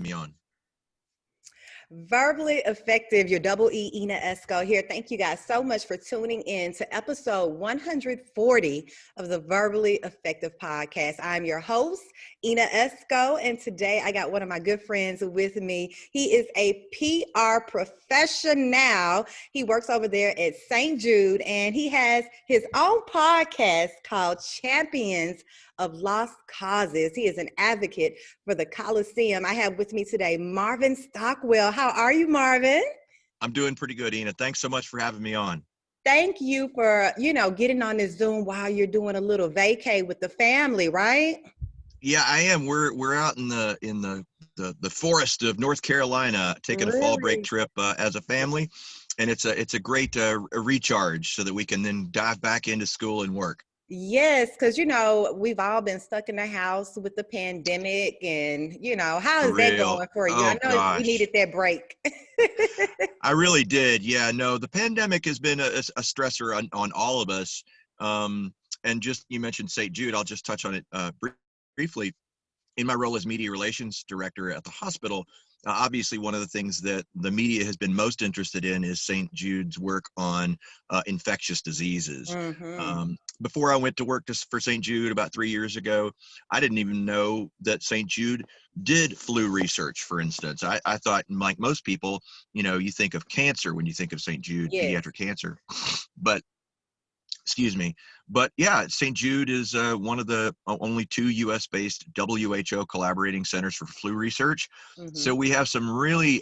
me on. Verbally Effective, your double E, Ina Esco here. Thank you guys so much for tuning in to episode 140 of the Verbally Effective podcast. I'm your host, Ina Esco, and today I got one of my good friends with me. He is a PR professional. He works over there at St. Jude, and he has his own podcast called Champions of Lost Causes. He is an advocate for the Coliseum. I have with me today Marvin Stockwell. How are you, Marvin? I'm doing pretty good, Ina. Thanks so much for having me on. Thank you for, getting on this Zoom while you're doing a little vacay with the family, right? Yeah, I am. We're out in the forest of North Carolina taking a fall break trip as a family, and it's a great recharge so that we can then dive back into school and work. Yes, because, we've all been stuck in the house with the pandemic and, how is that going for you? Oh, I know gosh. you needed that break. I really did. Yeah, no, the pandemic has been a stressor on all of us. And just, you mentioned St. Jude, I'll just touch on it briefly. In my role as media relations director at the hospital, obviously one of the things that the media has been most interested in is St. Jude's work on infectious diseases. Mm-hmm. Before I went to work for St. Jude about 3 years ago, I didn't even know that St. Jude did flu research, for instance. I thought, like most people, you think of cancer when you think of St. Jude, Yes. pediatric cancer. But yeah, St. Jude is one of the only 2 U.S.-based WHO collaborating centers for flu research. Mm-hmm. So we have some really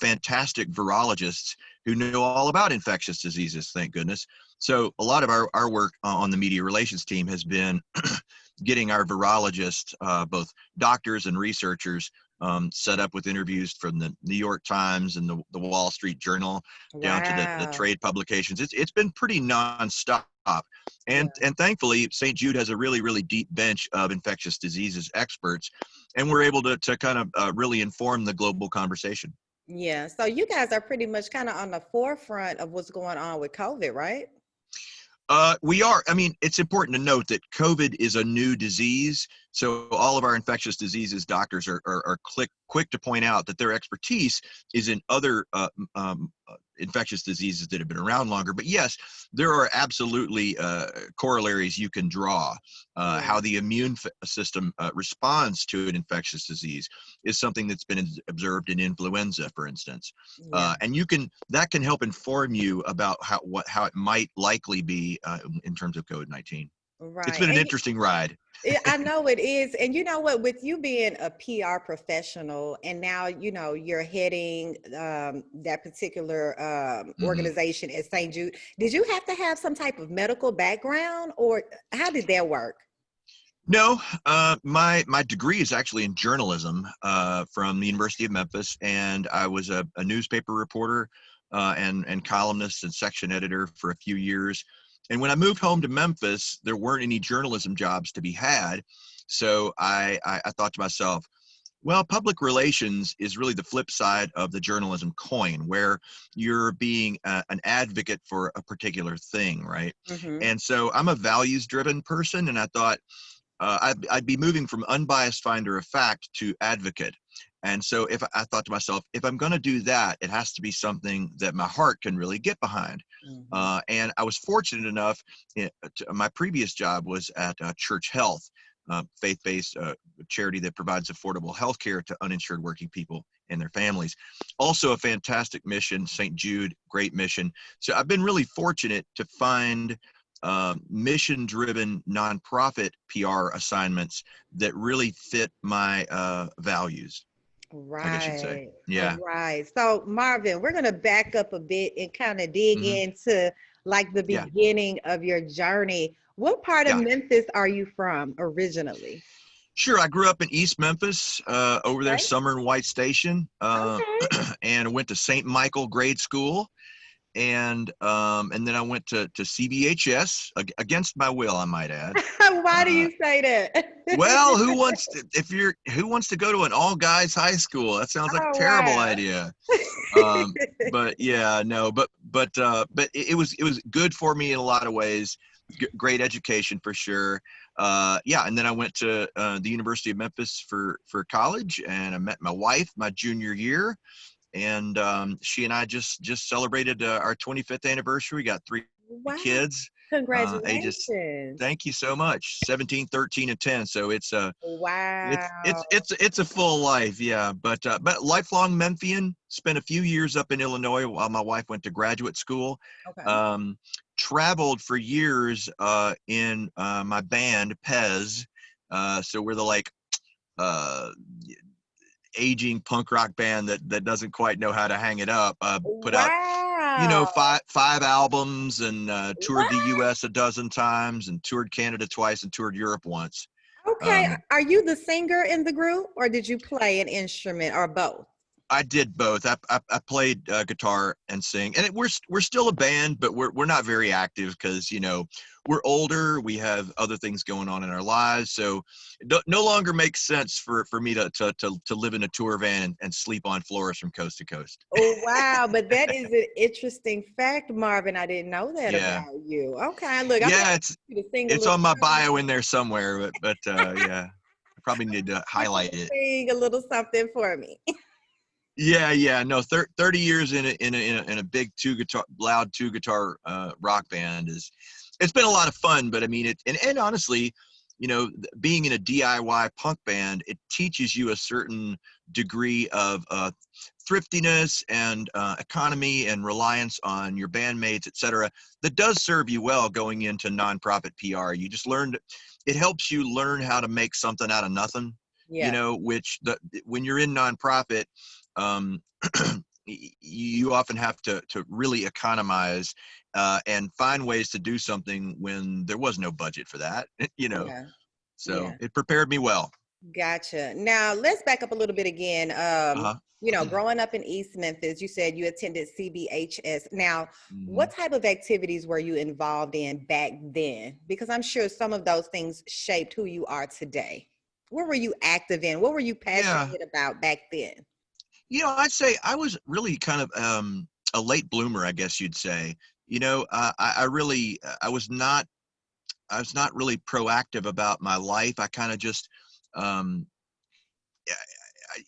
fantastic virologists who know all about infectious diseases, thank goodness. So a lot of our work on the media relations team has been getting our virologists, both doctors and researchers, set up with interviews from the New York Times and the Wall Street Journal down to the trade publications. It's been pretty nonstop. And thankfully, St. Jude has a really, really deep bench of infectious diseases experts, and we're able to kind of really inform the global conversation. Yeah. So you guys are pretty much kind of on the forefront of what's going on with COVID, right? We are. I mean, it's important to note that COVID is a new disease. So all of our infectious diseases doctors are quick to point out that their expertise is in other infectious diseases that have been around longer. But yes, there are absolutely corollaries you can draw. How the immune system responds to an infectious disease is something that's been observed in influenza, for instance. And that can help inform you about how it might likely be in terms of COVID-19. Right. It's been an interesting ride. I know it is. And you know what, with you being a PR professional and now, you're heading that particular organization at St. Jude, did you have to have some type of medical background or how did that work? No, my degree is actually in journalism from the University of Memphis, and I was a newspaper reporter and columnist and section editor for a few years. And when I moved home to Memphis, there weren't any journalism jobs to be had. So I thought to myself, well, public relations is really the flip side of the journalism coin, where you're being an advocate for a particular thing, right? Mm-hmm. And so I'm a values-driven person, and I thought I'd be moving from unbiased finder of fact to advocate. And so I thought to myself, if I'm going to do that, it has to be something that my heart can really get behind. Mm-hmm. And I was fortunate enough, my previous job was at Church Health, faith-based charity that provides affordable health care to uninsured working people and their families. Also a fantastic mission, St. Jude, great mission. So I've been really fortunate to find mission-driven nonprofit PR assignments that really fit my values. Right. I guess you'd say. Yeah. Right. So Marvin, we're going to back up a bit and kind of dig into like the beginning of your journey. What part of Memphis are you from originally? Sure. I grew up in East Memphis, over there, Summer and White Station, and went to St. Michael Grade School. And then I went to CBHS against my will, I might add. Why do you say that? Well, who wants to go to an all guys high school? That sounds like a terrible idea. But yeah, no, but it was good for me in a lot of ways. great education for sure. Yeah, and then I went to the University of Memphis for college, and I met my wife my junior year, and she and I just celebrated our 25th anniversary. We got 3 Wow. kids, ages. Congratulations. Thank you so much. 17, 13, and 10. So Wow. it's a full life, yeah. But lifelong Memphian. Spent a few years up in Illinois while my wife went to graduate school. Okay. Um, Traveled for years in my band Pezz. So we're the like uh, aging punk rock band that doesn't quite know how to hang it up. Put out Wow. five albums, and toured the What? U.S. a dozen times, and toured Canada twice, and toured Europe once. Okay. Are you the singer in the group, or did you play an instrument, or both? I did both. I played guitar and sing, and we're still a band, but we're not very active because we're older. We have other things going on in our lives, so it no longer makes sense for me to live in a tour van and sleep on floors from coast to coast. Oh, wow. But that is an interesting fact, Marvin. I didn't know that Yeah, about you. Okay. Look, I'm going to yeah, ask you to sing a it's little on my something. bio in there somewhere, but yeah, I probably need to I want highlight you to it. sing a little something for me. Yeah. No, 30 years in a big loud two guitar rock band it's been a lot of fun. But I mean and honestly, being in a DIY punk band, it teaches you a certain degree of thriftiness and economy and reliance on your bandmates, etc. That does serve you well going into nonprofit PR. You just learned it helps you learn how to make something out of nothing. Yeah. Which when you're in nonprofit, um, you often have to really economize and find ways to do something when there was no budget for that. Yeah. So Yeah. it prepared me well. Gotcha. Now let's back up a little bit again. Uh-huh. Growing up in East Memphis, you said you attended CBHS. Now, Mhm. what type of activities were you involved in back then? Because I'm sure some of those things shaped who you are today. What were you active in? What were you Yeah, passionate about back then? I'd say I was really kind of a late bloomer, I guess you'd say. I really I was not really proactive about my life. I kind of just um,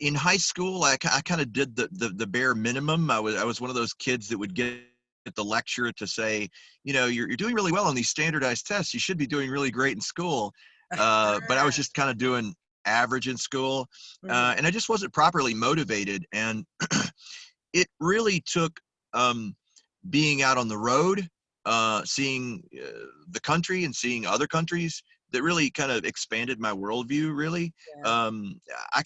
in high school, I kind of did the bare minimum. I was one of those kids that would get the lecture to say, you're doing really well on these standardized tests. You should be doing really great in school. But I was just kind of doing average in school, Mhm. and I just wasn't properly motivated. And it really took being out on the road, seeing the country and seeing other countries that really kind of expanded my worldview. Really, Yeah. um, I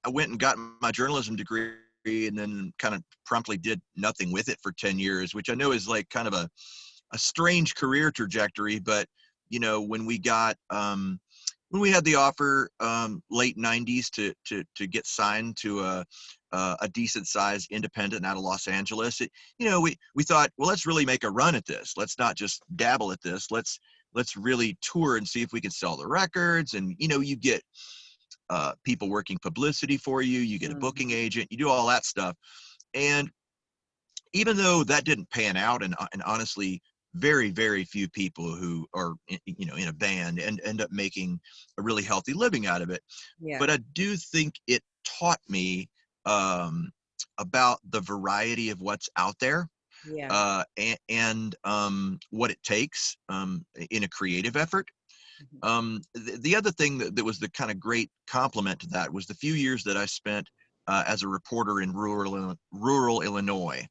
went and got my journalism degree, and then kind of promptly did nothing with it for 10 years, which I know is like kind of a strange career trajectory. But when we had the offer late 90s to get signed to a decent sized independent out of Los Angeles, we thought, well, let's really make a run at this. Let's not just dabble at this. Let's really tour and see if we can sell the records. And you get people working publicity for you. You get a booking Mhm. agent. You do all that stuff. And even though that didn't pan out, and honestly, very, very few people who are in a band and end up making a really healthy living out of it. Yeah. But I do think it taught me um, about the variety of what's out there, Yeah. and what it takes in a creative effort. Mhm. The other thing that was the kind of great compliment to that was the few years that I spent as a reporter in rural Illinois.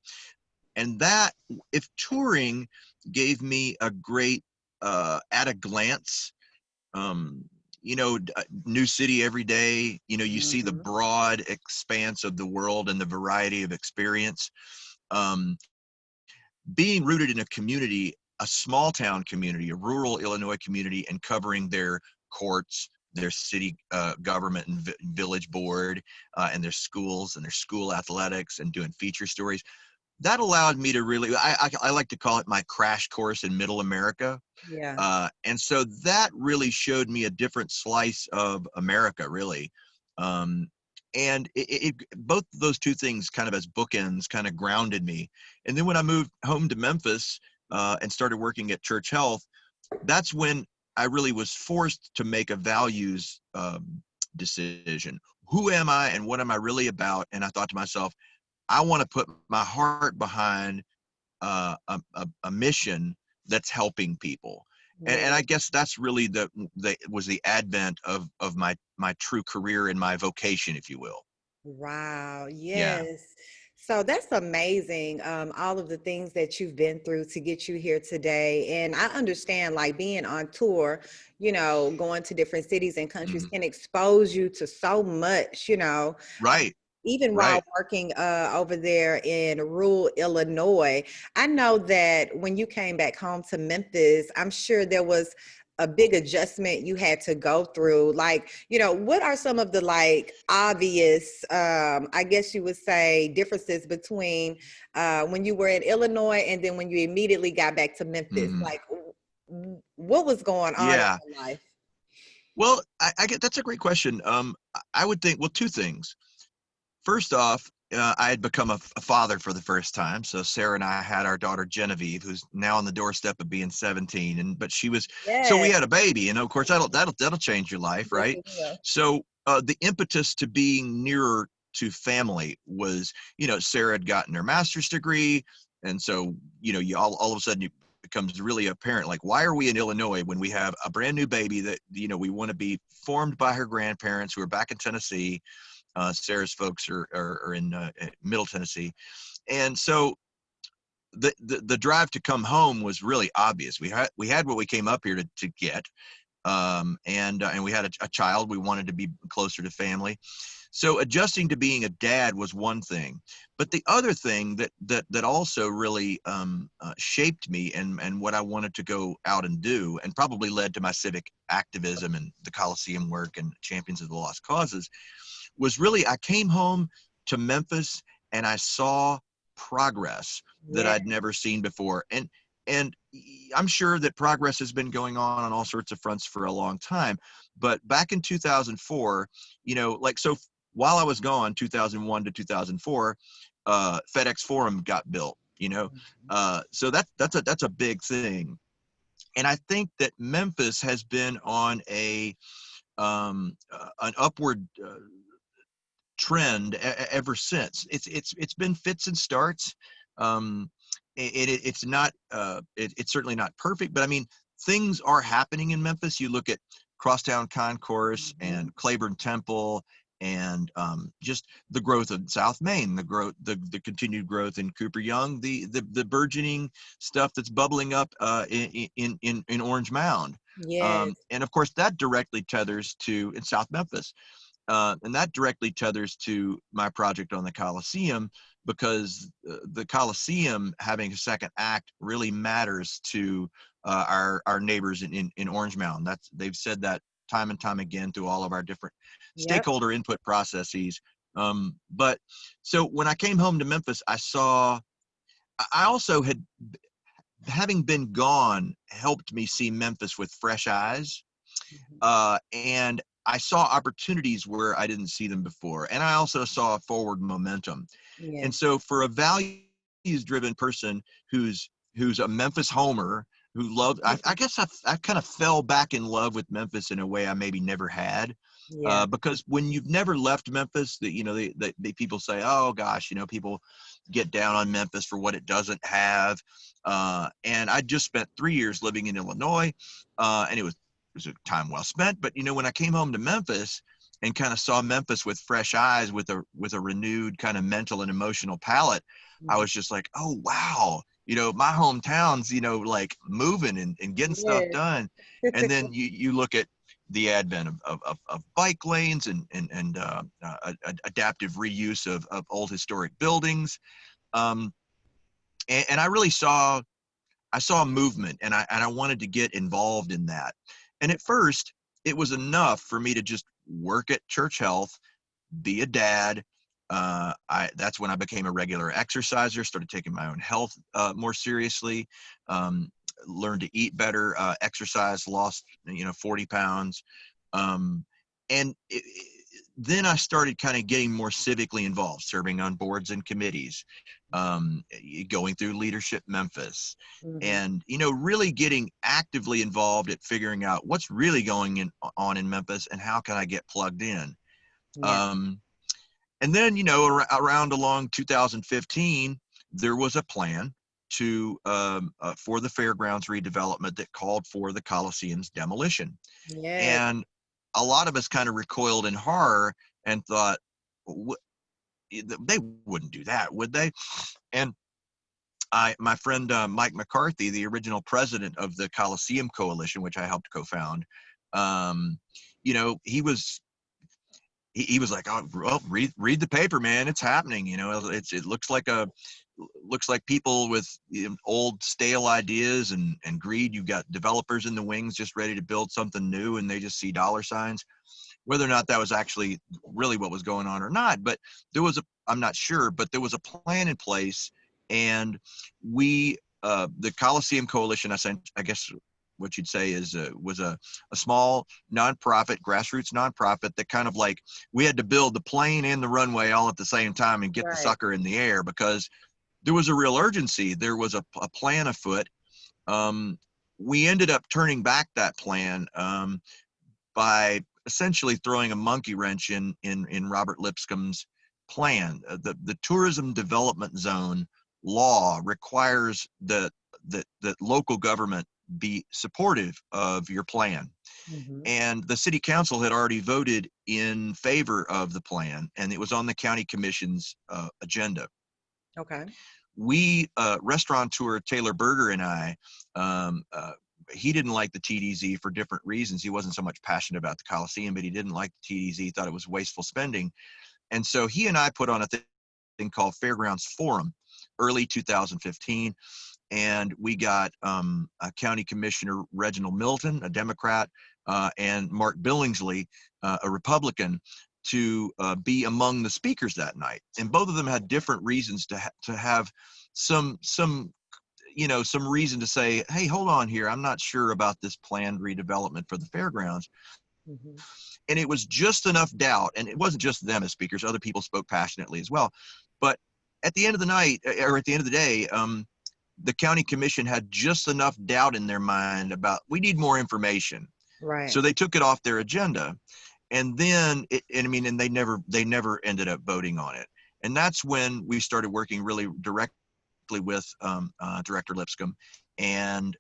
And that, if touring gave me a great at a glance, um, new city every day, you see the Mhm. broad expanse of the world and the variety of experience. um, Being rooted in a community, a small town community, a rural Illinois community, and covering their courts, their city government and village board, and their schools and their school athletics, and doing feature stories, that allowed me to really, I like to call it my crash course in middle America. Yeah. And so that really showed me a different slice of America, really. Um, and both of those two things kind of as bookends kind of grounded me. And then when I moved home to Memphis and started working at Church Health, that's when I really was forced to make a values decision. Who am I and what am I really about? And I thought to myself, I want to put my heart behind a mission that's helping people. And I Yeah. guess that's really the was the advent of my true career and my vocation, if you will. Wow. Yeah. Yes. So that's amazing. All of the things that you've been through to get you here today. And I understand like being on tour, going to different cities and countries Mhm. can expose you to so much, Right. even while Right. working over there in rural Illinois. I know that when you came back home to Memphis, I'm sure there was a big adjustment you had to go through. Like, what are some of the like obvious, I guess you would say, differences between when you were in Illinois and then when you immediately got back to Memphis? Mhm. Like, what was going on in Yeah. your life? Well, I get that's a great question. I would think, well, two things. First off, I had become a father for the first time. So Sarah and I had our daughter Genevieve, who's now on the doorstep of being 17. But she was, so we Yes, had a baby, and of course that'll change your life, yes, right? it will. So the impetus to being nearer to family was, Sarah had gotten her master's degree, and so you all of a sudden it becomes really apparent, like, why are we in Illinois when we have a brand new baby that we want to be formed by her grandparents who are back in Tennessee. Sarah's folks are in Middle Tennessee, and so the drive to come home was really obvious. We had what we came up here to get, and we had a child. We wanted to be closer to family, so adjusting to being a dad was one thing, but the other thing that also really shaped me and what I wanted to go out and do, and probably led to my civic activism and the Coliseum work and Champions of the Lost Causes, was really I came home to Memphis and I saw progress that Yeah. I'd never seen before. And I'm sure that progress has been going on all sorts of fronts for a long time. But back in 2004, so while I was gone, 2001 to 2004, FedEx Forum got built. So that's a big thing. And I think that Memphis has been on an upward trend ever since. It's been fits and starts. Um, it's not it's certainly not perfect, but I mean things are happening in Memphis. You look at Crosstown Concourse Mhm. and Claiborne Temple, and just the growth of South Main, the continued growth in Cooper Young, the burgeoning stuff that's bubbling up in Orange Mound, Yes. and of course that directly tethers to in South Memphis. And that directly tethers to my project on the Coliseum, because the Coliseum having a second act really matters to our neighbors in Orange Mound. They've said that time and time again through all of our different Yep. stakeholder input processes. But so when I came home to Memphis, I also had, having been gone, helped me see Memphis with fresh eyes, Mhm. and I saw opportunities where I didn't see them before, and I also saw forward momentum. And Yes. so, for a values-driven person who's a Memphis homer, who loved, I guess I kind of fell back in love with Memphis in a way I maybe never had. Yeah. Because when you've never left Memphis, the people say, "Oh gosh, people get down on Memphis for what it doesn't have." And I just spent 3 years living in Illinois, and it was a time well spent. But when I came home to Memphis and kind of saw Memphis with fresh eyes, with a renewed kind of mental and emotional palette, I Mhm. was just like, oh wow, my hometown's like moving and getting stuff Yes. done. And then you look at the advent of bike lanes and adaptive reuse of old historic buildings. Um, and I really saw a movement, and I wanted to get involved in that. And at first, it was enough for me to just work at Church Health, be a dad. That's when I became a regular exerciser, started taking my own health more seriously, um, learned to eat better, exercise, lost 40 pounds, um, and then I started kind of getting more civically involved, serving on boards and committees, going through Leadership Memphis, Mm-hmm. and really getting actively involved at figuring out what's really going on in Memphis and how can I get plugged in. Yeah. And then around along 2015, there was a plan to for the Fairgrounds redevelopment that called for the Coliseum's demolition. Yeah. And a lot of us kind of recoiled in horror and thought, they wouldn't do that, would they? And my friend Mike McCarthy, the original president of the Coliseum Coalition, which I helped co-found, he was like, oh, well, read the paper, man. It's happening. It looks like people with old stale ideas and greed. You've got developers in the wings just ready to build something new, and they just see dollar signs. Whether or not that was actually really what was going on or not, but I'm not sure, but there was a plan in place, and the Coliseum Coalition, I guess what you'd say was a small nonprofit, grassroots nonprofit that kind of like, we had to build the plane and the runway all at the same time and get the Right. sucker in the air because there was a real urgency. There was a plan afoot. We ended up turning back that plan by essentially throwing a monkey wrench in Robert Lipscomb's plan. The tourism development zone law requires that local government be supportive of your plan. Mm-hmm. And the city council had already voted in favor of the plan, and it was on the county commission's agenda. Okay. Restaurateur Taylor Berger and I, he didn't like the TDZ for different reasons. He wasn't so much passionate about the Coliseum, but he didn't like the TDZ, he thought it was wasteful spending. And so he and I put on a thing called Fairgrounds Forum early 2015. And we got County Commissioner Reginald Milton, a Democrat, and Mark Billingsley, a Republican, to be among the speakers that night. And both of them had different reasons to have some reason to say, hey, hold on here, I'm not sure about this planned redevelopment for the fairgrounds. Mm-hmm. And it was just enough doubt, and it wasn't just them as speakers, other people spoke passionately as well. But at the end of the night, or at the end of the day, the county commission had just enough doubt in their mind about, we need more information. Right. So they took it off their agenda. And then, and they never ended up voting on it. And that's when we started working really directly with Director Lipscomb. And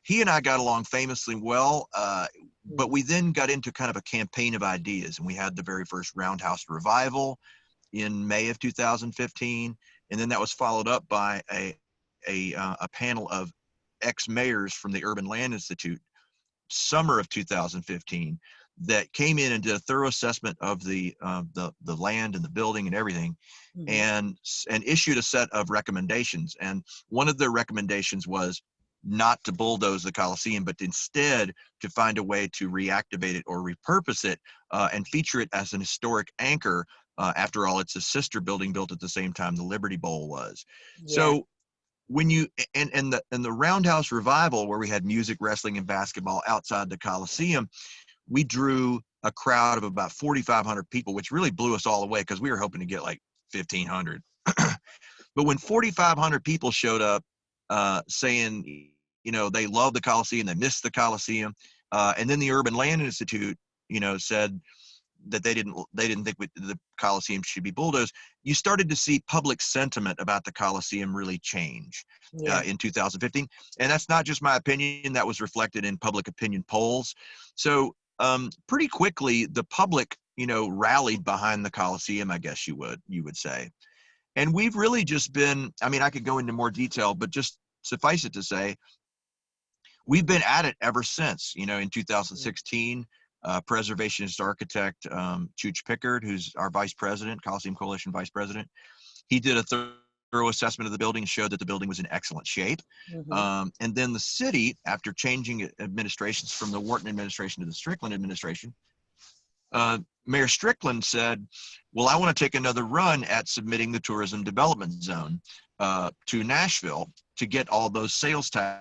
he and I got along famously well, but we then got into kind of a campaign of ideas. And we had the very first Roundhouse Revival in May of 2015. And then that was followed up by a panel of ex-mayors from the Urban Land Institute, summer of 2015, that came in and did a thorough assessment of the land and the building and everything, Mm-hmm. and issued a set of recommendations. And one of their recommendations was not to bulldoze the Coliseum, but instead to find a way to reactivate it or repurpose it and feature it as an historic anchor. After all, it's a sister building built at the same time the Liberty Bowl was. Yeah. So when you and the Roundhouse Revival, where we had music, wrestling, and basketball outside the Coliseum, we drew a crowd of about 4,500 people, which really blew us all away because we were hoping to get like 1,500. But when 4,500 people showed up saying, they love the Coliseum, they miss the Coliseum, and then the Urban Land Institute, said that they didn't think the Coliseum should be bulldozed, you started to see public sentiment about the Coliseum really change in 2015. And that's not just my opinion, that was reflected in public opinion polls. So pretty quickly, the public, rallied behind the Coliseum, I guess you would say. And we've really just been, I could go into more detail, but just suffice it to say, we've been at it ever since. In 2016, preservationist architect Chooch Pickard, who's our vice president, Coliseum Coalition vice president, he did a thorough assessment of the building and showed that the building was in excellent shape. Mm-hmm. And then the city, after changing administrations from the Wharton administration to the Strickland administration, Mayor Strickland said, well, I want to take another run at submitting the tourism development zone to Nashville to get all those sales tax.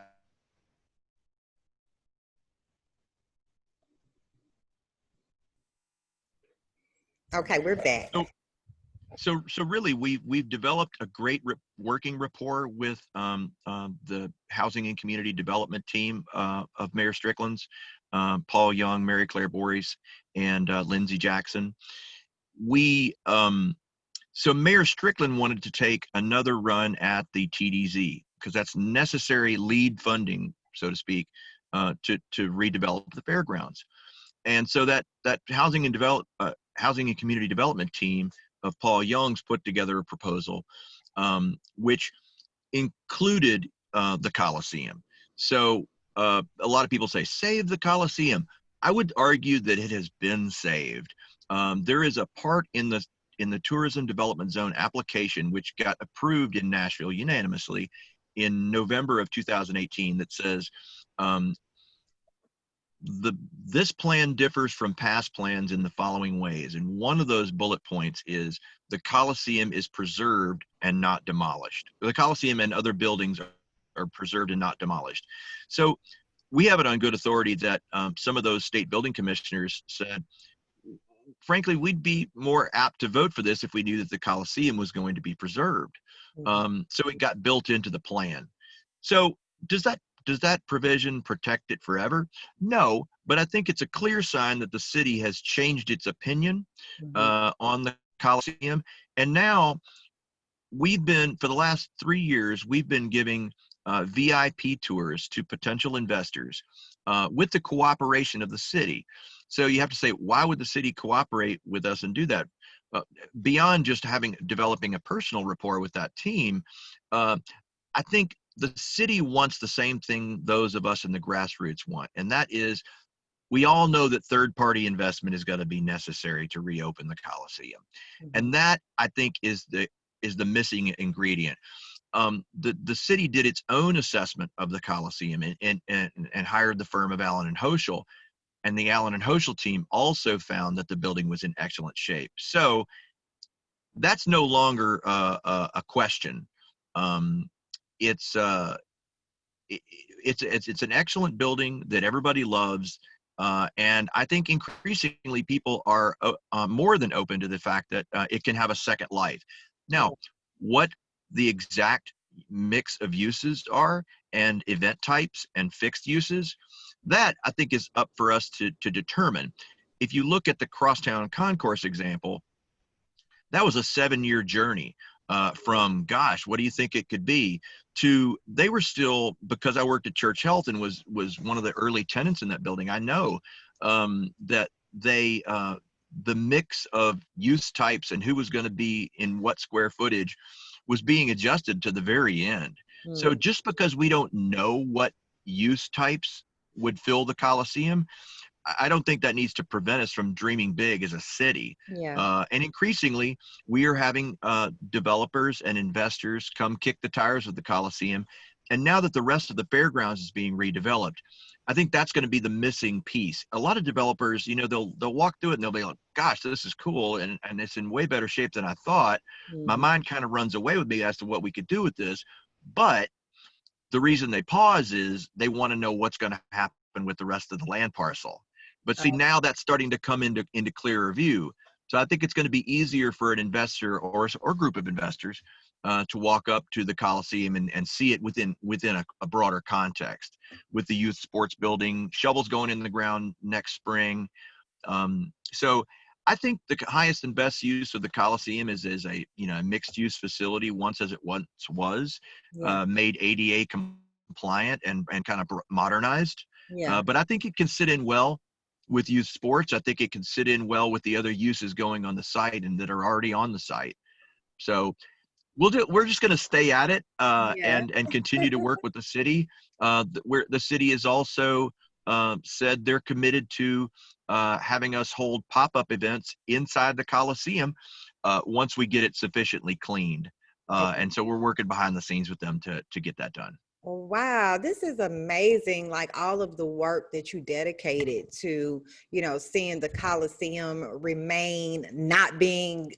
Okay, we're back. So, so really, we've developed a great working rapport with the housing and community development team of Mayor Strickland's, Paul Young, Mary Claire Boris, and Lindsay Jackson. We So Mayor Strickland wanted to take another run at the TDZ because that's necessary lead funding, so to speak, to redevelop the fairgrounds. And so that housing and community development team of Paul Young's put together a proposal, which included the Coliseum. So a lot of people say, save the Coliseum. I would argue that it has been saved. There is a part in the tourism development zone application, which got approved in Nashville unanimously in November of 2018, that says this plan differs from past plans in the following ways. And one of those bullet points is the Coliseum is preserved and not demolished. The Coliseum and other buildings are preserved and not demolished. So we have it on good authority that some of those state building commissioners said, frankly, we'd be more apt to vote for this if we knew that the Coliseum was going to be preserved. So it got built into the plan. So does that provision protect it forever? No, but I think it's a clear sign that the city has changed its opinion on the Coliseum. And now for the last 3 years, we've been giving VIP tours to potential investors with the cooperation of the city. So you have to say, why would the city cooperate with us and do that? Beyond just developing a personal rapport with that team, I think the city wants the same thing those of us in the grassroots want, and that is, we all know that third-party investment is going to be necessary to reopen the Coliseum, and that, I think, is the missing ingredient. The city did its own assessment of the Coliseum and hired the firm of Allen and Hoschel, and the Allen and Hoschel team also found that the building was in excellent shape. So that's no longer a question. It's an excellent building that everybody loves, and I think increasingly people are more than open to the fact that it can have a second life. Now, what the exact mix of uses are and event types and fixed uses, that I think is up for us to determine. If you look at the Crosstown Concourse example, that was a 7-year journey from, gosh, what do you think it could be, to they were still, because I worked at Church Health and was one of the early tenants in that building, I know that the mix of use types and who was going to be in what square footage was being adjusted to the very end. So just because we don't know what use types would fill the Coliseum, I don't think that needs to prevent us from dreaming big as a city. And increasingly, we are having developers and investors come kick the tires of the Coliseum. And now that the rest of the fairgrounds is being redeveloped, I think that's going to be the missing piece. A lot of developers, they'll walk through it and they'll be like, gosh, this is cool. And it's in way better shape than I thought. My mind kind of runs away with me as to what we could do with this. But the reason they pause is they want to know what's going to happen with the rest of the land parcel. But see, now that's starting to come into clearer view. So I think it's going to be easier for an investor or group of investors to walk up to the Coliseum and see it within a broader context, with the youth sports building, shovels going in the ground next spring. So I think the highest and best use of the Coliseum is as a mixed use facility, as it once was, made ADA compliant and kind of modernized. But I think it can sit in well with youth sports. I think it can sit in well with the other uses going on the site and that are already on the site. So we're just going to stay at it and continue to work with the city. Where the city has also said they're committed to having us hold pop-up events inside the Coliseum once we get it sufficiently cleaned. And so we're working behind the scenes with them to get that done. Wow, this is amazing. Like all of the work that you dedicated to, seeing the Coliseum remain, not being,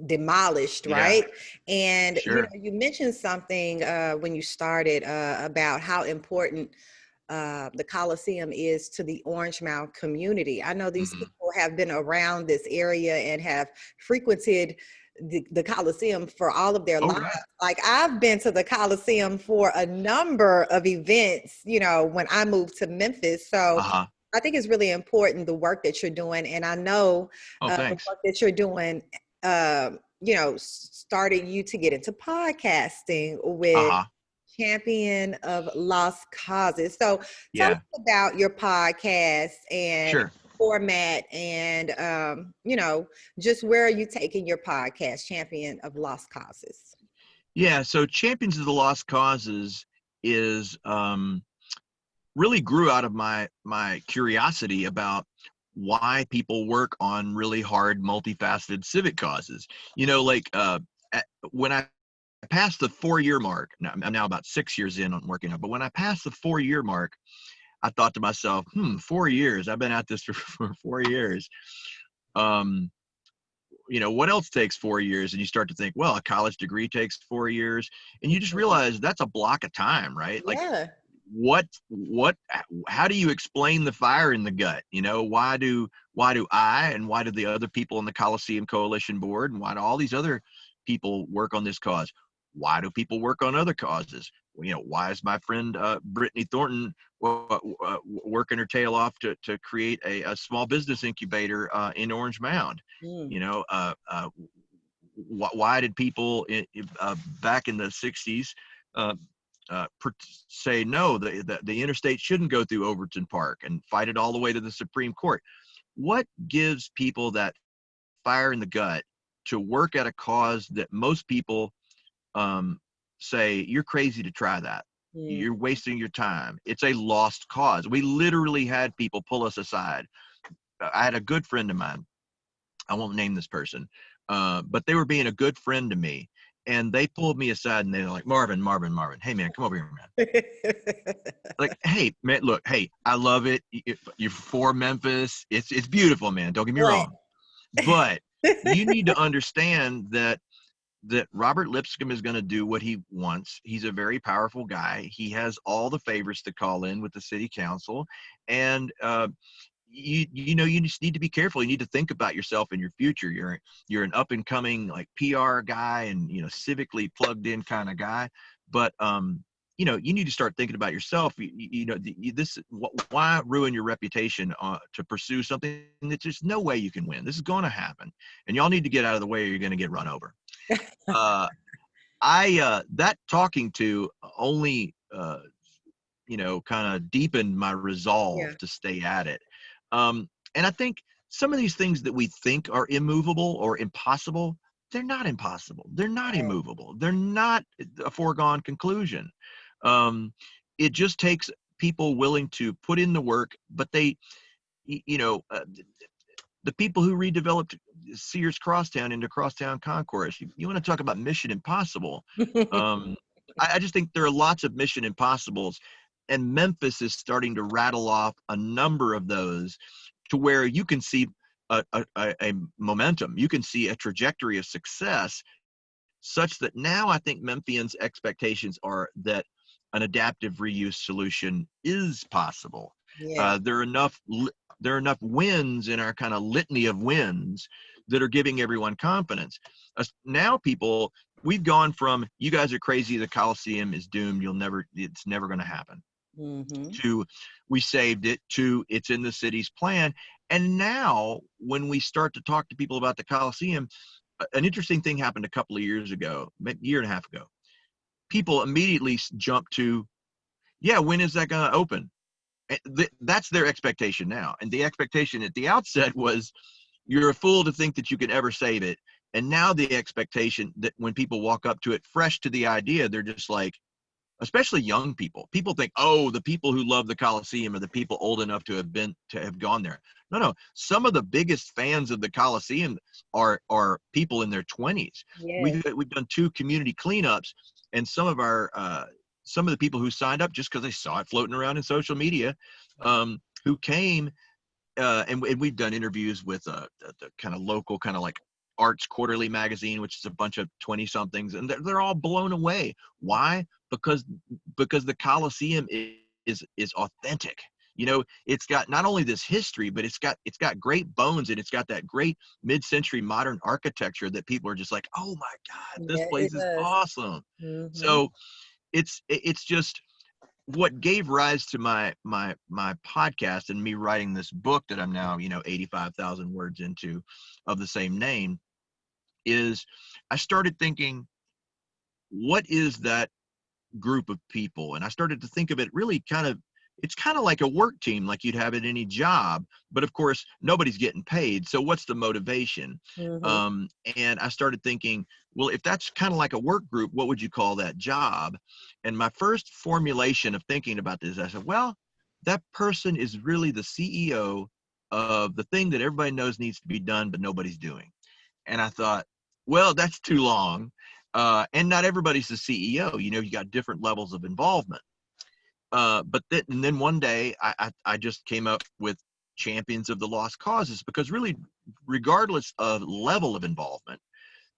demolished, right? And, Sure. you mentioned something when you started about how important the Coliseum is to the Orange Mound community. I know these Mm-hmm. people have been around this area and have frequented the Coliseum for all of their Oh, lives. right. Like I've been to the Coliseum for a number of events, you know, when I moved to Memphis. So Uh-huh. I think it's really important the work that you're doing. And I know Oh, the thanks. work that you're doing, you know, started you to get into podcasting with Uh-huh. Champion of Lost Causes. So tell us Yeah, about your podcast and sure. format and, you know, just where are you taking your podcast, Champion of Lost Causes? Yeah, so Champions of the Lost Causes is really grew out of my curiosity about why people work on really hard, multifaceted civic causes. You know, like when I passed the 4-year mark, now, I'm now about 6 years in on working on, but when I passed the 4-year mark, I thought to myself, 4 years, I've been at this for 4 years. Um, you know, what else takes 4 years? And you start to think, well, a college degree takes 4 years. And you just Mhm. realize that's a block of time, right? Like Yeah. what how do you explain the fire in the gut? You know, why do the other people on the Coliseum Coalition board, and why do all these other people work on this cause? Why do people work on other causes? You know, why is my friend Brittany Thornton working her tail off to create a small business incubator in Orange Mound? Mm. You know, why did people back in the 60s uh, say no, the interstate shouldn't go through Overton Park, and fight it all the way to the Supreme Court? What gives people that fire in the gut to work at a cause that most people say, you're crazy to try that? Mm. You're wasting your time. It's a lost cause. We literally had people pull us aside. I had a good friend of mine. I won't name this person, but they were being a good friend to me. And they pulled me aside and they're like, Marvin, hey man, come over here, man. Like, hey man, look, hey, I love it. You're for Memphis. It's beautiful, man. Don't get me Right. wrong. But you need to understand that Robert Lipscomb is going to do what he wants. He's a very powerful guy. He has all the favors to call in with the city council. And you know, you just need to be careful. You need to think about yourself and your future. You're an up and coming like PR guy, and you know, civically plugged in kind of guy. But you know, you need to start thinking about yourself. You know, why ruin your reputation to pursue something that there's no way you can win? This is going to happen, and y'all need to get out of the way, or you're going to get run over. That talking to only you know, kind of deepened my Yeah. resolve to stay at it. And I think some of these things that we think are immovable or impossible, they're not impossible. They're not immovable. They're not a foregone conclusion. Um, it just takes people willing to put in the work, but you know, the people who redeveloped Sears Crosstown into Crosstown Concourse, you want to talk about Mission Impossible. Um, I just think there are lots of Mission Impossibles, and Memphis is starting to rattle off a number of those to where you can see a momentum. You can see a trajectory of success such that now I think Memphians' expectations are that an adaptive reuse solution is possible. Yeah. There are enough wins in our kind of litany of wins that are giving everyone confidence. Now we've gone from, you guys are crazy, the Coliseum is doomed, it's never going to happen, Mm-hmm. to we saved it, to it's in the city's plan. And now when we start to talk to people about the Coliseum, an interesting thing happened a couple of years ago, maybe a year and a half ago. People immediately jump to, yeah, when is that going to open? That's their expectation now. And the expectation at the outset was, you're a fool to think that you can ever save it. And now the expectation that when people walk up to it fresh to the idea, they're just like, especially young people think, oh, the people who love the Coliseum are the people old enough to have gone there. No, some of the biggest fans of the Coliseum are people in their 20s. Yes. We've done 2 community cleanups, and some of the people who signed up just because they saw it floating around in social media, who came, and we've done interviews with the kind of local kind of like Arts Quarterly magazine, which is a bunch of 20 somethings, and they're all blown away. Why? Because the Coliseum is authentic. You know, it's got not only this history, but it's got great bones, and it's got that great mid-century modern architecture that people are just like, oh my God, this Yeah, it place is does. awesome. Mm-hmm. So it's just what gave rise to my podcast and me writing this book that I'm now, 85,000 words into, of the same name, is I started thinking, what is that group of people? And I started to think of it really it's kind of like a work team, like you'd have at any job, but of course nobody's getting paid. So what's the motivation? Mm-hmm. And I started thinking, well, if that's kind of like a work group, what would you call that job? And my first formulation of thinking about this, I said, well, that person is really the CEO of the thing that everybody knows needs to be done, but nobody's doing. And I thought, well, that's too long. And not everybody's the CEO. You know, you got different levels of involvement. But then one day I just came up with champions of the lost causes, because really, regardless of level of involvement,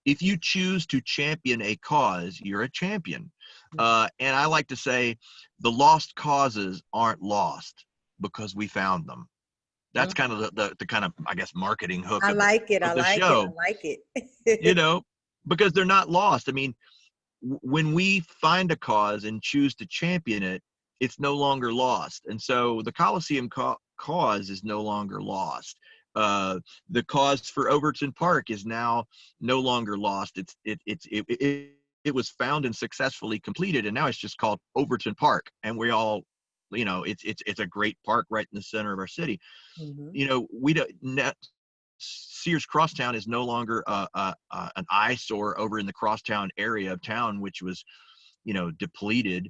if you choose to champion a cause, you're a champion. And I like to say the lost causes aren't lost because we found them. That's kind of the kind of, I guess, marketing hook I like it. I of the like it. show, I like it. you know, because they're not lost. I mean, when we find a cause and choose to champion it, it's no longer lost. And so the Coliseum cause is no longer lost. The cause for Overton Park is now no longer lost. It was found and successfully completed, and now it's just called Overton Park. And we all, it's a great park right in the center of our city. Mm-hmm. You know, we don't. Sears Crosstown is no longer an eyesore over in the Crosstown area of town, which was, depleted.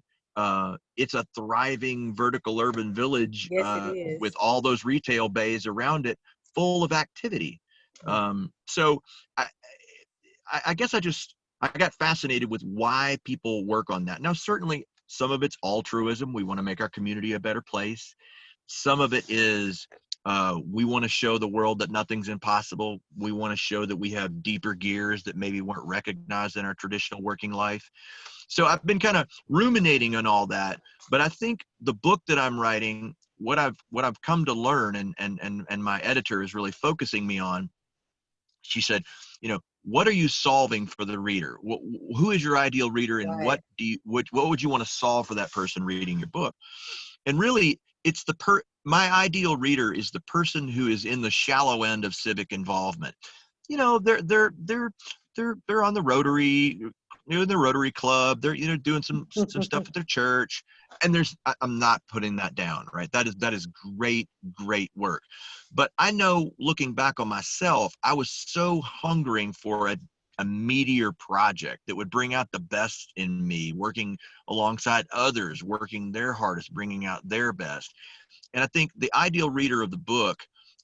It's a thriving vertical urban village Yes, it is. with all those retail bays around it, full of activity. So I guess I got fascinated with why people work on that. Now, certainly some of it's altruism. We want to make our community a better place. Some of it is we want to show the world that nothing's impossible. We want to show that we have deeper gears that maybe weren't recognized in our traditional working life. So I've been kind of ruminating on all that. But I think the book that I'm writing, what I've come to learn, and my editor is really focusing me on, she said, what are you solving for the reader? Who is your ideal reader, and Right. what would you want to solve for that person reading your book? And really, it's my ideal reader is the person who is in the shallow end of civic involvement. They're on the Rotary, in the Rotary Club. They're doing some stuff at their church, and I'm not putting that down, right? That is great work. But I know, looking back on myself, I was so hungering for a meteor project that would bring out the best in me, working alongside others, working their hardest, bringing out their best. And I think the ideal reader of the book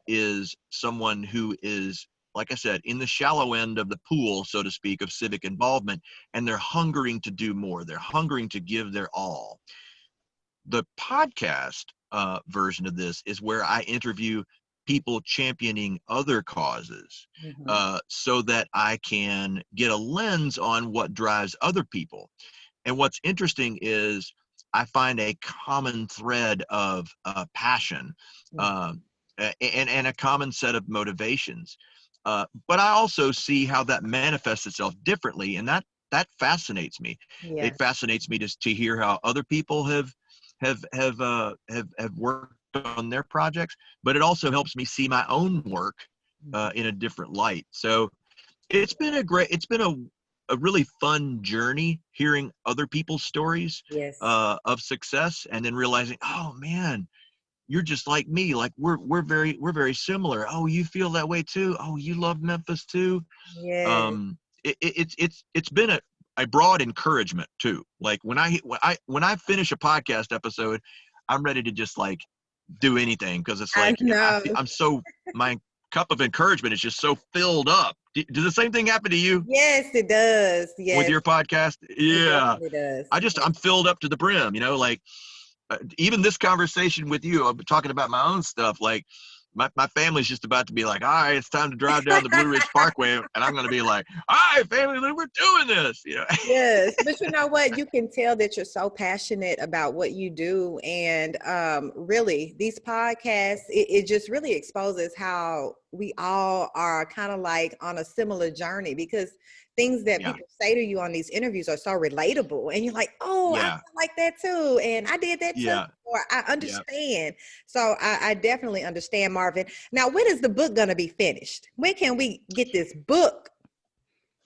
is someone who is, like I said, in the shallow end of the pool, so to speak, of civic involvement, and they're hungering to do more. They're hungering to give their all. The podcast version of this is where I interview people championing other causes, so that I can get a lens on what drives other people. And what's interesting is I find a common thread of passion, and a common set of motivations. But I also see how that manifests itself differently, and that fascinates me. Yeah. It fascinates me to hear how other people have worked on their projects, but it also helps me see my own work in a different light. So it's been a really fun journey hearing other people's stories Yes. of success, and then realizing, oh man, you're just like me. Like we're very similar. Oh, you feel that way too. Oh, you love Memphis too. Yes. It's been a broad encouragement too. Like when I finish a podcast episode, I'm ready to just like do anything, because it's like I'm so, my cup of encouragement is just so filled up. Does the same thing happen to you? Yes, it does. Yes. With your podcast? Yeah. It does. I'm filled up to the brim, like even this conversation with you, I'm talking about my own stuff. Like my family's just about to be like, all right, it's time to drive down the Blue Ridge Parkway, and I'm going to be like, all right, family, we're doing this, you know. Yes, but you know what? You can tell that you're so passionate about what you do, and really, these podcasts, it just really exposes how we all are kind of like on a similar journey, because things that Yeah, people say to you on these interviews are so relatable, and you're like, oh, I yeah, feel like that too, and I did that too, yeah, or I yeah. understand. So I definitely understand, Marvin. Now, when is the book going to be finished? When can we get this book?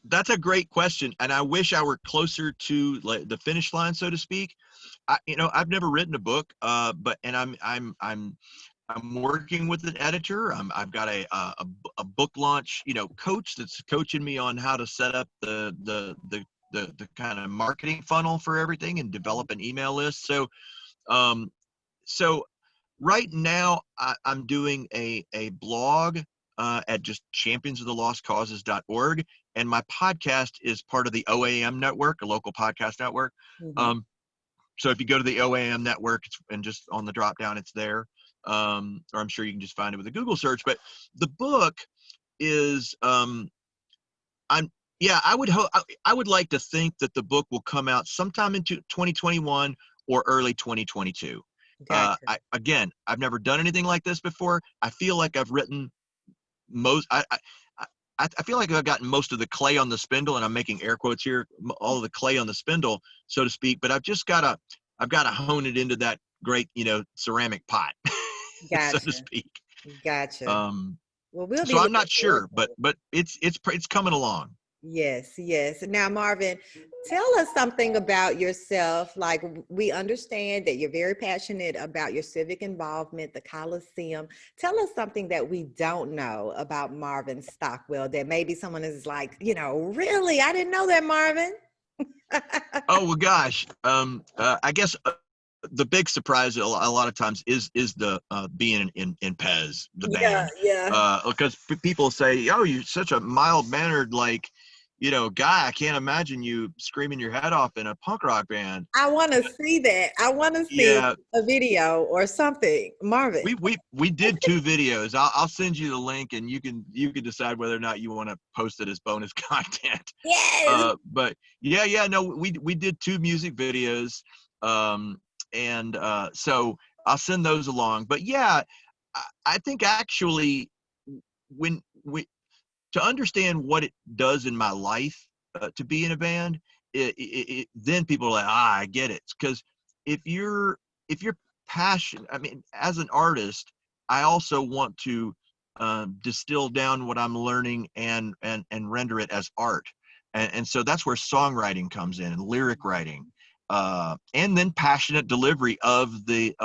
That's a great question, and I wish I were closer to like the finish line, so to speak. I've never written a book, but and I'm working with an editor. I've got a book launch, coach that's coaching me on how to set up the kind of marketing funnel for everything and develop an email list. Um, so right now I'm doing a blog at just championsoftheLostCauses.org, and my podcast is part of the OAM network, a local podcast network. Mhm. Um, so if you go to the OAM network and just on the drop down, it's there. Or I'm sure you can just find it with a Google search. But the book is, I'm, yeah, I would like to think that the book will come out sometime into 2021 or early 2022. Gotcha. I've never done anything like this before. I feel like I've written most, I feel like I've gotten most of the clay on the spindle, and I'm making air quotes here, all of the clay on the spindle, so to speak. But I've got to hone it into that great, ceramic pot, so to Gotcha. speak. Gotcha. Um, Well, we'll so be I'm looking not forward sure, to but it. it's coming along. Yes, yes. Now, Marvin, tell us something about yourself. Like, we understand that you're very passionate about your civic involvement, the Coliseum. Tell us something that we don't know about Marvin Stockwell that maybe someone is like, really? I didn't know that, Marvin. Oh well, gosh. I guess the big surprise a lot of times is the being in Pezz, the Yeah, band, yeah. because people say, "Oh, you're such a mild mannered guy. I can't imagine you screaming your head off in a punk rock band." I want to see that. I want to see Yeah, a video or something, Marvin. we did 2 videos. I'll send you the link, and you can decide whether or not you want to post it as bonus content. Yes. But yeah, no, we did 2 music videos, um, and so I'll send those along. But yeah, I think actually when we to understand what it does in my life to be in a band, then people are like, I get it. Because if you're passionate, I mean, as an artist, I also want to distill down what I'm learning and render it as art, and so that's where songwriting comes in and lyric writing. And then passionate delivery of the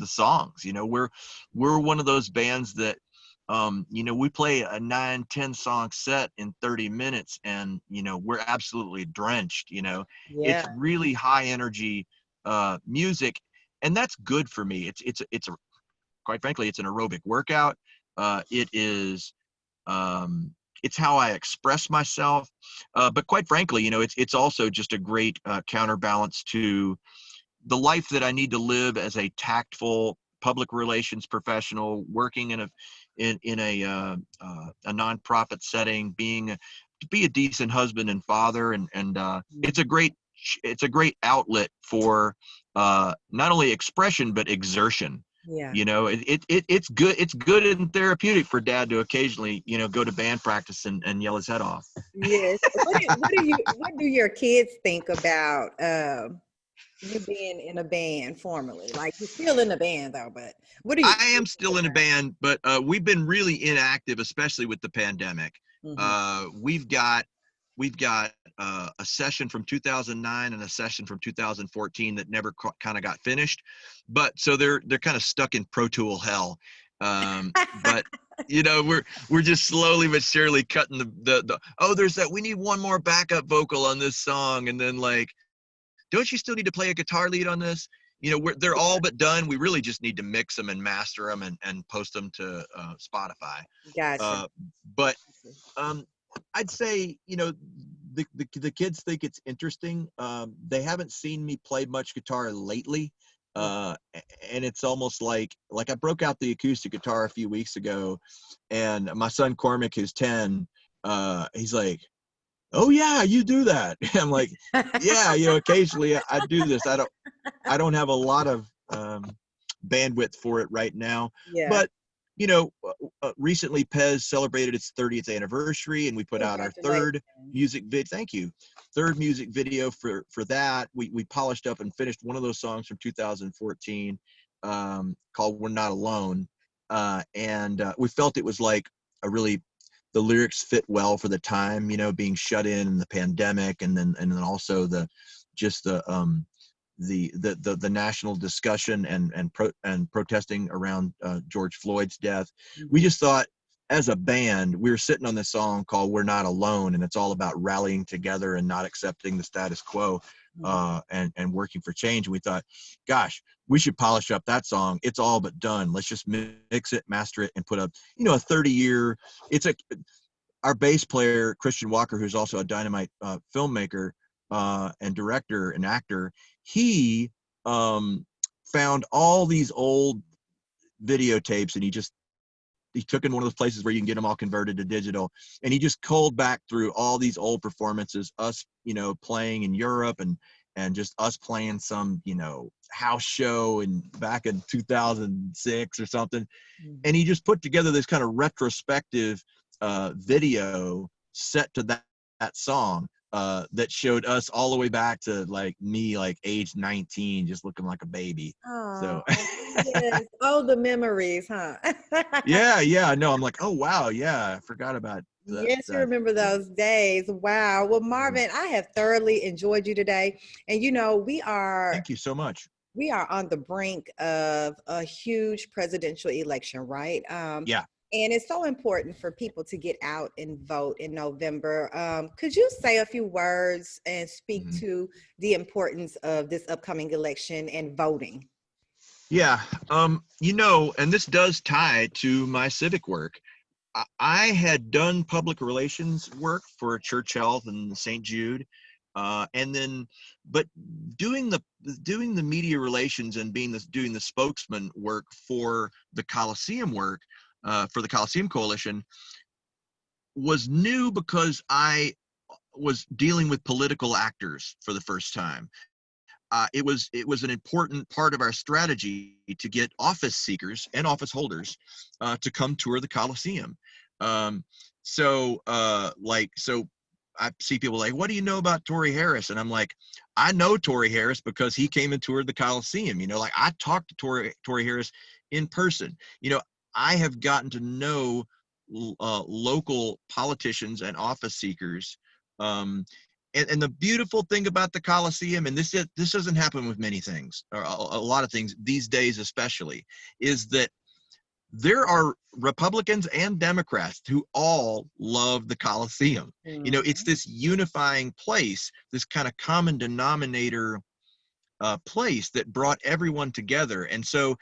songs. We're one of those bands that we play a 9-10 song set in 30 minutes, and we're absolutely drenched. Yeah. It's really high energy music, and that's good for me. It's a quite frankly, it's an aerobic workout. It is it's how I express myself, but quite frankly, it's also just a great counterbalance to the life that I need to live as a tactful public relations professional, working in a nonprofit setting, to be a decent husband and father, and Mhm. it's a great outlet for not only expression but exertion. Yeah. It's good and therapeutic for dad to occasionally go to band practice and yell his head off. Yes. What do your kids think about you being in a band formally? Like, you're still in the band though, but what do you I am still in a band, but we've been really inactive, especially with the pandemic. hmm We've got a session from 2009 and a session from 2014 that never kind of got finished, but so they're kind of stuck in Pro Tool hell. But we're just slowly but surely cutting the there's that, we need one more backup vocal on this song, and then like, don't you still need to play a guitar lead on this? They're all but done. We really just need to mix them and master them and post them to Spotify. Gotcha. Uh, but um, I'd say, the kids think it's interesting. They haven't seen me play much guitar lately. And it's almost like I broke out the acoustic guitar a few weeks ago, and my son Cormac, who's 10, he's like, "Oh yeah, you do that." I'm like, "Yeah, occasionally I do this. I don't have a lot of bandwidth for it right now, Yeah. but recently Pezz celebrated its 30th anniversary, and we put out our third Congratulations. music vid. Thank you. Third music video for that. We polished up and finished one of those songs from 2014, called "We're Not Alone," and we felt it was like a really, the lyrics fit well for the time, being shut in the pandemic, and then also the just the national discussion and protesting around George Floyd's death. We Mhm. just thought, as a band, we were sitting on this song called "We're Not Alone," and it's all about rallying together and not accepting the status quo, Mhm. and working for change. And we thought, gosh, we should polish up that song. It's all but done. Let's just mix it, master it, and put up, a 30-year. It's our bass player, Christian Walker, who's also a dynamite filmmaker and director and actor. He found all these old videotapes, and he took in one of those places where you can get them all converted to digital, and he just culled back through all these old performances, us playing in Europe, and just us playing some house show back in 2006 or something. Mhm. And he just put together this kind of retrospective video set to that song, that showed us all the way back to like me, like age 19, just looking like a baby. Oh, So yes. Oh, the memories, huh? yeah, no, I'm like, oh wow, yeah, I forgot about that. Yes, you remember those days. Wow. Well, Marvin, I have thoroughly enjoyed you today. And Thank you so much. we are on the brink of a huge presidential election, right? Yeah. And it's so important for people to get out and vote in November. Could you say a few words and speak Mhm. to the importance of this upcoming election and voting? Yeah. And this does tie to my civic work. I had done public relations work for Church Health and St. Jude, and then, but doing the media relations and doing the spokesman work for the Coliseum for the Coliseum Coalition was new, because I was dealing with political actors for the first time. It was an important part of our strategy to get office seekers and office holders to come tour the Coliseum. Um, so I see people like, "What do you know about Torrey Harris?" And I'm like, "I know Torrey Harris because he came and toured the Coliseum. Like I talked to Torrey Harris in person. I have gotten to know local politicians and office seekers." And the beautiful thing about the Coliseum, and this doesn't happen with many things, or a lot of things these days especially, is that there are Republicans and Democrats who all love the Coliseum. It's Mhm. this unifying place, this kind of common denominator place that brought everyone together. And so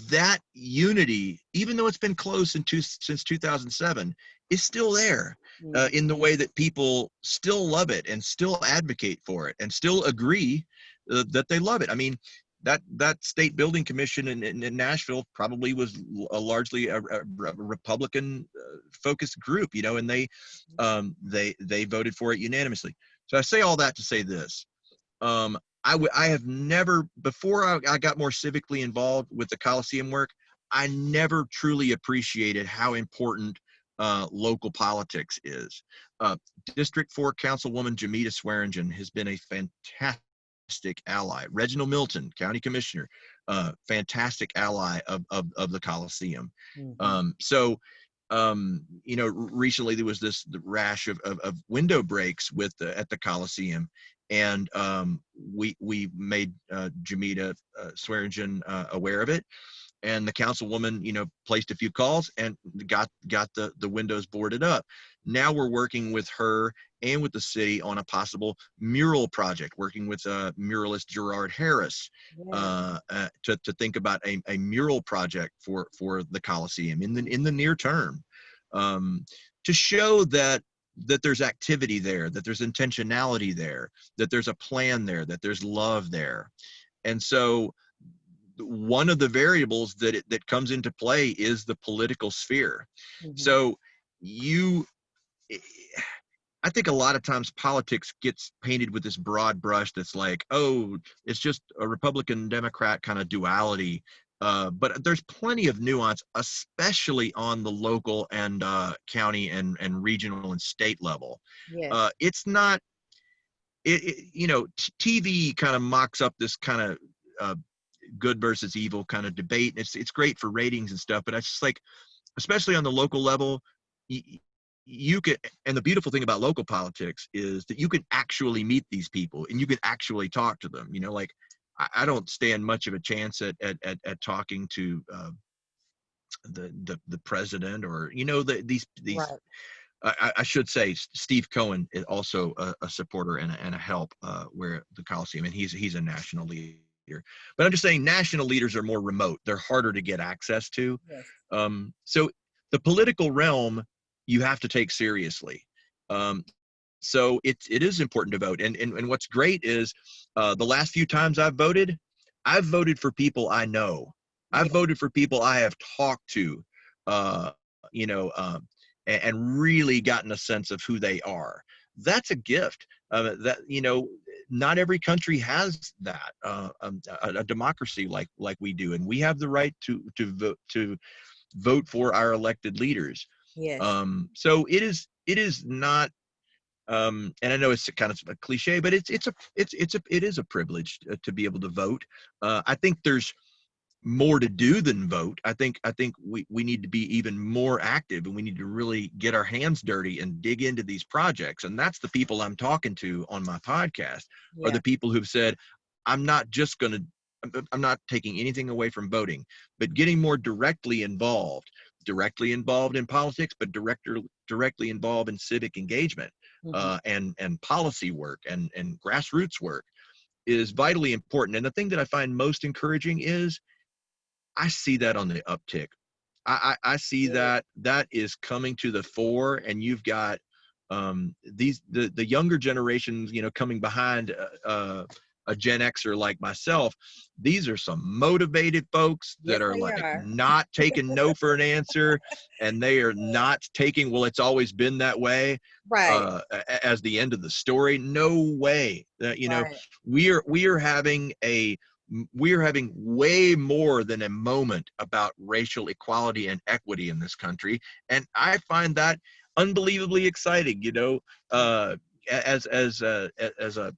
that unity, even though it's been close since 2007, is still there, Mhm. in the way that people still love it and still advocate for it and still agree that they love it. I mean, that state building commission in Nashville probably was largely a Republican focused group, and they voted for it unanimously. So I say all that to say this. I have never, before I got more civically involved with the Coliseum work, I never truly appreciated how important local politics is. Uh, District 4 Councilwoman Jamita Swearingen has been a fantastic ally. Reginald Milton, County Commissioner, fantastic ally of the Coliseum. Mhm. Recently there was the rash of window breaks at the Coliseum, and we made Jamita Swearingen aware of it, and the councilwoman placed a few calls and got the windows boarded up. Now we're working with her and with the city on a possible mural project, working with muralist Gerard Harris Yeah. to think about a mural project for the Coliseum in the near term, um, to show that there's activity there, that there's intentionality there, that there's a plan there, that there's love there. And so one of the variables that comes into play is the political sphere. Mhm. So I think a lot of times politics gets painted with this broad brush that's like, oh, it's just a Republican Democrat kind of duality. But there's plenty of nuance, especially on the local and county and regional and state level. Yes. It's not, TV kind of mocks up this kind of uh, good versus evil kind of debate. And it's great for ratings and stuff, but it's just like, especially on the local level, you can, and the beautiful thing about local politics is that you can actually meet these people and you can actually talk to them. Like I don't stand much of a chance at talking to the president, or these. Right. I should say Steve Cohen is also a supporter and a help where the Coliseum, and he's a national leader. But I'm just saying national leaders are more remote. They're harder to get access to. Yes. So the political realm you have to take seriously. So it is important to vote. And what's great is the last few times I've voted for people I know. I've Yes. voted for people I have talked to, uh, you know, um, and really gotten a sense of who they are. That's a gift. That not every country has that, a democracy like we do, and we have the right to vote for our elected leaders. Yes. So it is not. And I know it's kind of a cliche, but it is a privilege to be able to vote. I think there's more to do than vote. I think we need to be even more active, and we need to really get our hands dirty and dig into these projects. And that's the people I'm talking to on my podcast, are Yeah. the people who've said, I'm not just going to, I'm not taking anything away from voting, but getting more directly involved in politics, but directly involved in civic engagement, Mhm. and policy work and grassroots work is vitally important. And the thing that I find most encouraging is I see that on the uptick. I see Yeah. that is coming to the fore, and you've got the younger generations, coming behind a Gen Xer like myself. These are some motivated folks that Yes, are they like are. not taking no for an answer, and they are not taking, well, it's always been that way, Right. as the end of the story. No way. Right. We are having way more than a moment about racial equality and equity in this country, and I find that unbelievably exciting. As a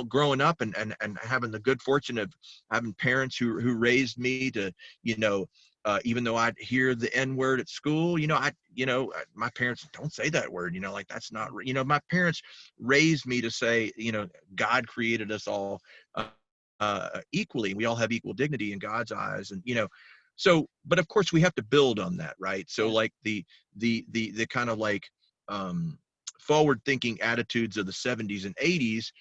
growing up and having the good fortune of having parents who raised me to, even though I'd hear the N word at school, my parents don't say that word, like that's not, my parents raised me to say, God created us all equally, and we all have equal dignity in God's eyes. And, so, but of course we have to build on that, right? So Yeah. like the kind of like, forward thinking attitudes of the 70s and 80s,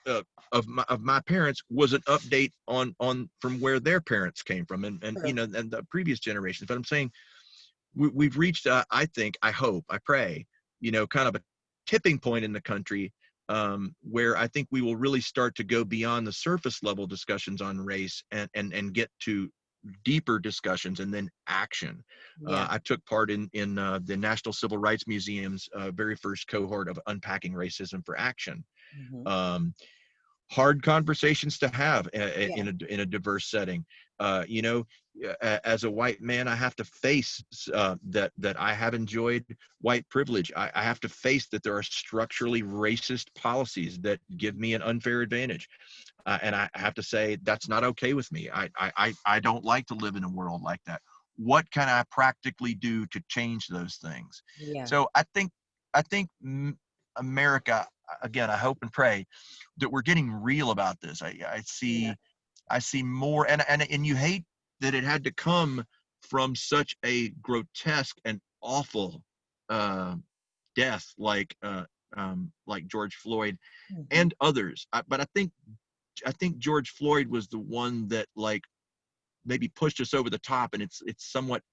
uh, of my parents was an update on from where their parents came from, and True. and the previous generations. But I'm saying we've reached, I think, I hope, I pray, kind of a tipping point in the country, where I think we will really start to go beyond the surface level discussions on race, and get to deeper discussions and then action. Yeah. I took part in the National Civil Rights Museum's very first cohort of Unpacking Racism for Action. Mhm. Um, Hard conversations to have Yeah. in a diverse setting. You know, as a white man, I have to face that I have enjoyed white privilege. I have to face that there are structurally racist policies that give me an unfair advantage, and I have to say that's not okay with me. I don't like to live in a world like that. What can I practically do to change those things? Yeah. So I think America, again, I hope and pray that we're getting real about this. Yeah. I see more, and you hate that it had to come from such a grotesque and awful uh, death like George Floyd Mhm. and others. But I think George Floyd was the one that like maybe pushed us over the top, and it's somewhat,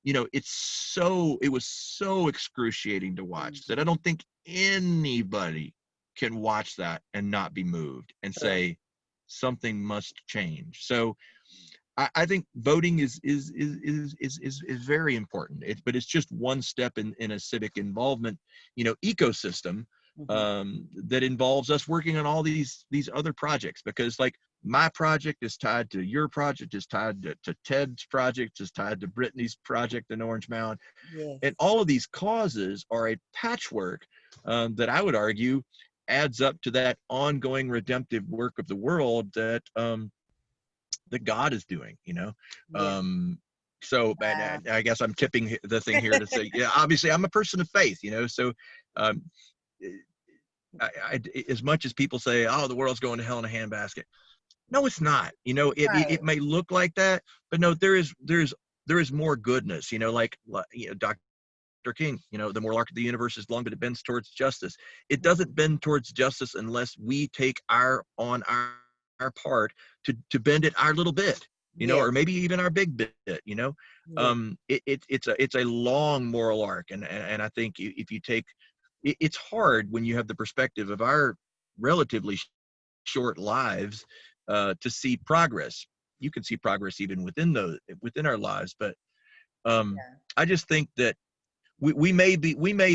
it was so excruciating to watch that I Mhm. don't think anybody can watch that and not be moved and True. say, something must change. So I think voting is very important. But it's just one step in a civic involvement, ecosystem Mhm. that involves us working on all these other projects, because like my project is tied to your project, is tied to Ted's project, is tied to Brittany's project in Orange Mound. Yes. And all of these causes are a patchwork that I would argue adds up to that ongoing redemptive work of the world that God is doing, Yeah. So Wow. I guess I'm tipping the thing here to say, yeah, obviously I'm a person of faith, so um, as much as people say, oh, the world's going to hell in a handbasket, no, it's not. It Right. may look like that, but no, there is more goodness. Like Dr. King. The more arc of the universe is long, but it bends towards justice. It doesn't bend towards justice unless we take our part to bend it our little bit. Yeah. Or maybe even our big bit. Yeah. It's a long moral arc, and I think if you take it's hard when you have the perspective of our relatively short lives to see progress. You can see progress even within our lives, but I just think that we may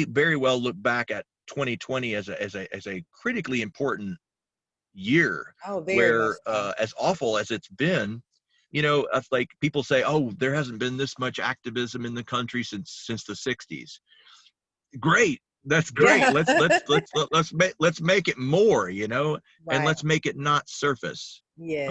very well look back at 2020 as a critically important year, Oh, very much where so. as awful as it's been, like people say, oh, there hasn't been this much activism in the country since the 60s. Great. That's great. Yeah. Let's make it more, and Right. let's make it not surface. Yes.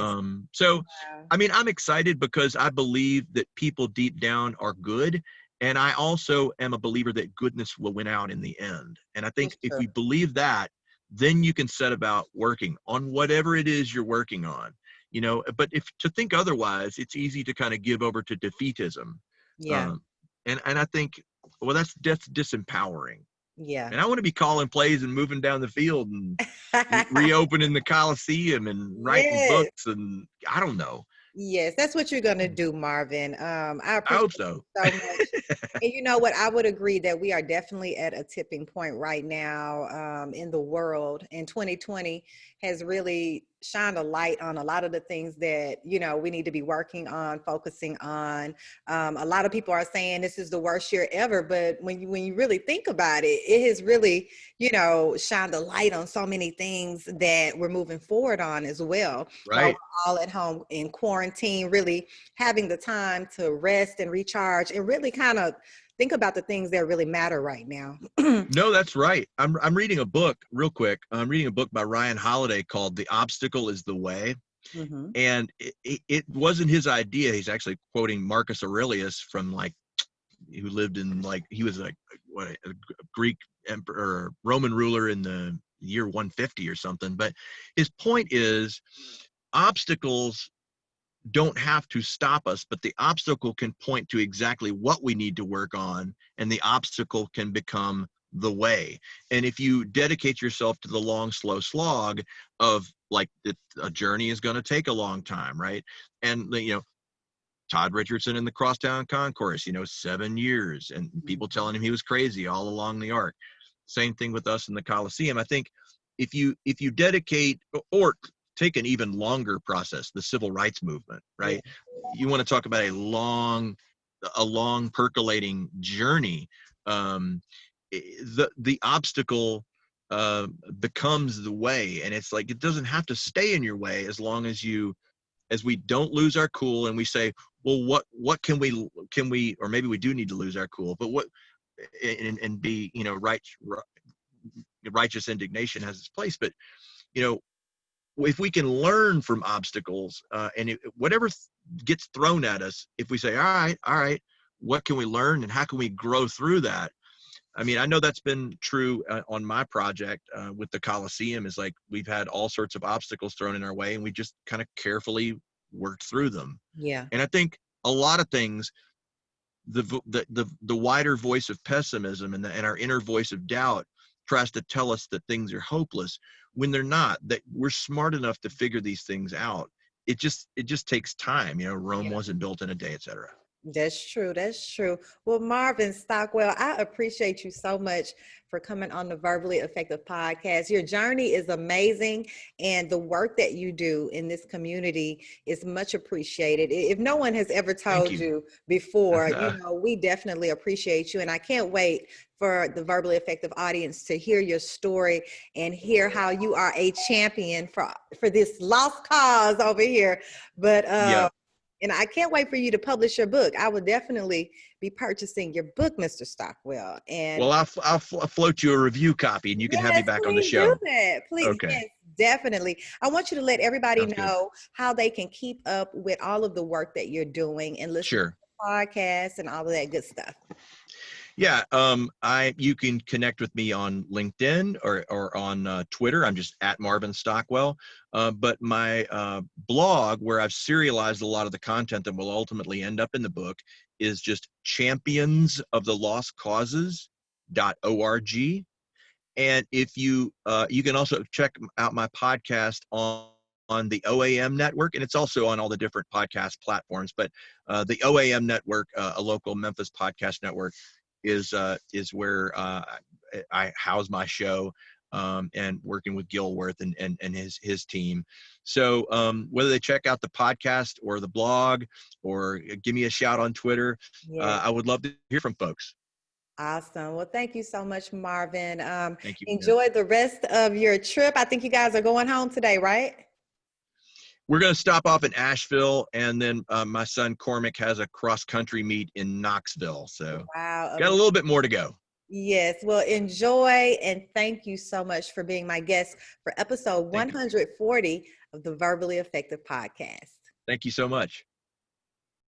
So Wow. I mean, I'm excited because I believe that people deep down are good, and I also am a believer that goodness will win out in the end. And I think It's if true. we believe that, then you can set about working on whatever it is you're working on. But if to think otherwise, it's easy to kind of give over to defeatism. Yeah. Um, and I think, well, that's disempowering. Yeah. And I want to be calling plays and moving down the field and reopening the Coliseum and writing Yes. books, and I don't know. Yes, that's what you're gonna do, Marvin. I I appreciate hope so. you so much. And you know what? I would agree that we are definitely at a tipping point right now in the world. And 2020 has really shined a light on a lot of the things that, we need to be working on, focusing on. A lot of people are saying this is the worst year ever, but when you really think about it, it has really, shined a light on so many things that we're moving forward on as well. While Right. we're all at home in quarantine, really having the time to rest and recharge and really kind of think about the things that really matter right now. No, that's right. I'm reading a book real quick. I'm reading a book by Ryan Holiday called "The Obstacle Is the Way," Hmm. and it wasn't his idea. He's actually quoting Marcus Aurelius from who lived in he was like what a Greek emperor, Roman ruler in the year 150 or something. But his point is obstacles don't have to stop us, but the obstacle can point to exactly what we need to work on, and the obstacle can become the way. And if you dedicate yourself to the long, slow slog of a journey is going to take a long time, right? And Todd Richardson in the Crosstown Concourse, 7 years, and people telling him he was crazy all along the arc. Same thing with us in the Coliseum. I think if you dedicate, or take an even longer process, the civil rights movement, Yeah. right? You want to talk about a long percolating journey. The obstacle becomes the way, and it's like it doesn't have to stay in your way as long as we don't lose our cool and we say, well, what can we, or maybe we do need to lose our cool, but what, and be, righteous indignation has its place. But if we can learn from obstacles, and whatever gets thrown at us, if we say, all right, what can we learn and how can we grow through that? I mean, I know that's been true on my project with the Coliseum. Is like we've had all sorts of obstacles thrown in our way, and we just kind of carefully worked through them. Yeah. And I think a lot of things, the wider voice of pessimism and our inner voice of doubt tries to tell us that things are hopeless when they're not. That we're smart enough to figure these things out. It just takes time. Rome Yeah. wasn't built in a day, etc. That's true. That's true. Well, Marvin Stockwell, I appreciate you so much for coming on the Verbally Effective podcast. Your journey is amazing, and the work that you do in this community is much appreciated. If no one has ever Thank told you. you before, we definitely appreciate you, and I can't wait for the Verbally Effective audience to hear your story and hear how you are a champion for this lost cause over here. But Yeah. and I can't wait for you to publish your book. I would definitely be purchasing your book, Mr. Stockwell. And Well, I'll float you a review copy, and you can have me yes, back on the please do show. that. Please, Okay. yes, definitely. I want you to let everybody Sounds good. know how they can keep up with all of the work that you're doing and listen to Sure. the podcast and all of that good stuff. Yeah, you can connect with me on LinkedIn or on Twitter. I'm just at Marvin Stockwell. But my blog, where I've serialized a lot of the content that will ultimately end up in the book, is just championsoftheLostCauses.org. And if you can also check out my podcast on the OAM network, and it's also on all the different podcast platforms. But the OAM network, a local Memphis podcast network, is where I house my show, and working with Gilworth and his team. So whether they check out the podcast or the blog or give me a shout on Twitter, Yes. I would love to hear from folks. Awesome. Well, thank you so much, Marvin. Thank you. Enjoy the rest of your trip. I think you guys are going home today, right? We're going to stop off in Asheville, and then my son Cormac has a cross-country meet in Knoxville. So Wow. got a little bit more to go. Yes. Well, enjoy, and thank you so much for being my guest for episode 140 of the Verbally Effective podcast. Thank you so much.